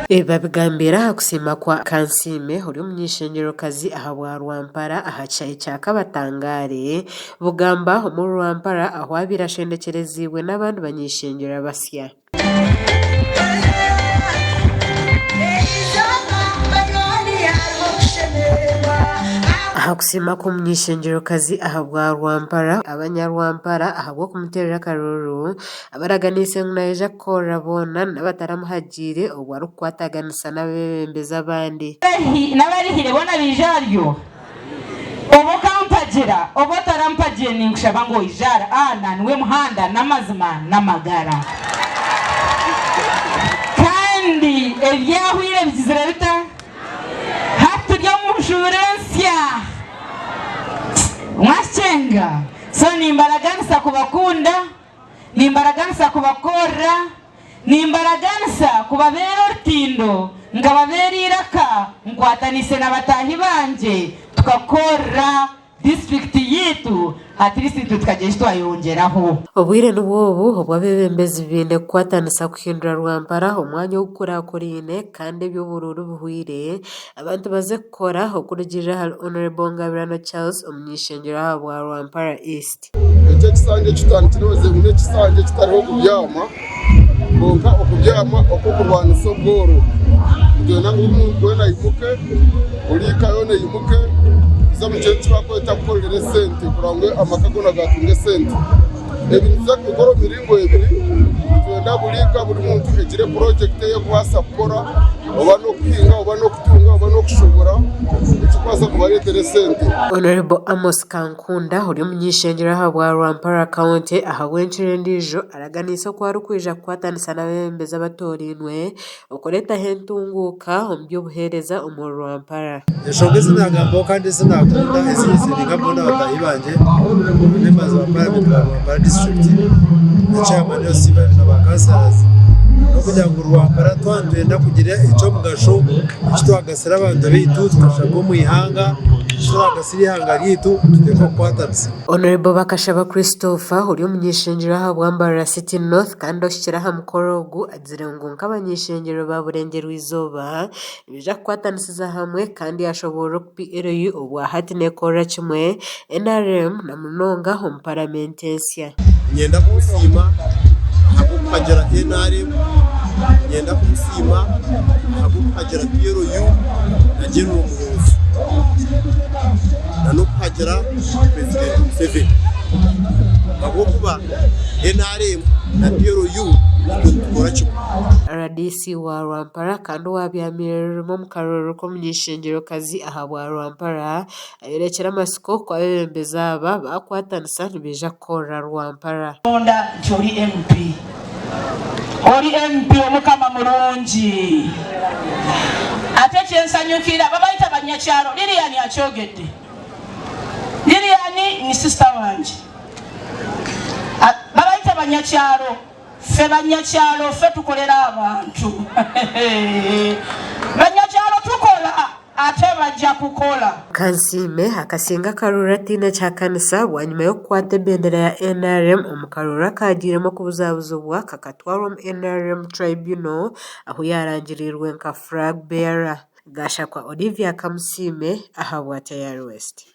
babigambira kusima kwa Kansime uri umunyeshengerokazi aha bwa Rwampara ahacaye cyakabatangare bugamba mu Rwampara aho abirashendekereziwe n'abandi banyeshengera basya hakusima ku munyeshengerokazi aha bwa Rwampara abanyarwampara ahabwo kumuterera karuru abaraganise nayeja korabona n'abataramuhagire obwari kwataganisa n'abembeza abandi n'abarihire bona bijaryo obo kampagira obo tarampagiye ninkushaba ngo ijara ana niwe muhanda n'amazima n'amagara kandi ebyahwire bizira bita haturya mushurensia mwashenga so nimbaraganisa kubakunda nimbaraganisa kubakora nimbaraganisa kubabera urutindo ngababera iraka nkwatanise n'abatahi banje tukakora district yitu at least tukajeje twayongeraho obwire n'ububu obwabebembezi bine kwatanisa kuhindura Rwampara umwanya wo gukora korine kandi by'ubururu buhwire abantu baze gukora okurugirira Honorable Ngabirano Charles umunyeshengera wa Rwampara East icyo kisange kitandikiriwe mune kisange kitariho kubyama bonka okubyama okukurwanisa ubworo ibyo nangu umuntu wena yimuke urika yone yimuke zamucyo twakweta gukorera sente kurangwe amakagona gatunge sente ebintu byakugoro miringo ebiri twenda bulika buri muntu egire project yo kwasa gukora oba no kuhinga oba no kutunga oba no kushobora ikikwasa kubaretere sente. Honorable Amos Kankunda uri umunyeshengera ha bwa Rwampara County aha wenchire ndijo araganisa ko ari kwija kwatanisa n'abembeza batorinwe ukoreta hentunguka ombyo buhereza umu Rwampara yashongeze nagambo kandi sinakunda ezizindinga mbona batayibanje nemaze Rwampara Rwampara district chairman yo siba n'abakasazi no kugira ngo Rwampara twandenda kugira icyo mugasho kitwagasira abantu bitu tukashaka mu ihanga twagasiri hanga ritu tuteko kwatanisa. Honorable Bakashaba Christopher uri umunyeshengero ha Bwambara City North kandi oshyira ha mukorogu azire ngo nk'abanyeshengero ba Burengero izoba bija kwatanisiza hamwe kandi yashobora PRU obwa hatine kora kimwe NRM na munonga home parliamentensia nyenda kusima hakukagera NRM nyenda kusima hakukagera PRU na general umuyobozi nano kugera president Museveni agokuba NRM na PRU tukora cyo RDC wa Rwampara kandi wabyamiremo mu karoro ko munyeshengero kazi aha bwa Rwampara ayerekera amasiko kwa bembeza aba bakwatanisa bija kora Rwampara onda jori MP omukama mulungi ate kyensanyukira babayita banyakyalo Lilian akyogedde Lilian ni sister wanje babayita banyakyalo fe banyakyalo fe tukolera abantu banyakyalo tukola ate bajja kukola. Kansime akasinga karura tina cyakanisa wanyuma yo kwate bendera ya NRM umukarura kagiremo kubuzabuzubwa kakatwara NRM tribunal aho yarangirirwe nka flag bearer gashakwa Olivia Kamusime aha Bwatayari West.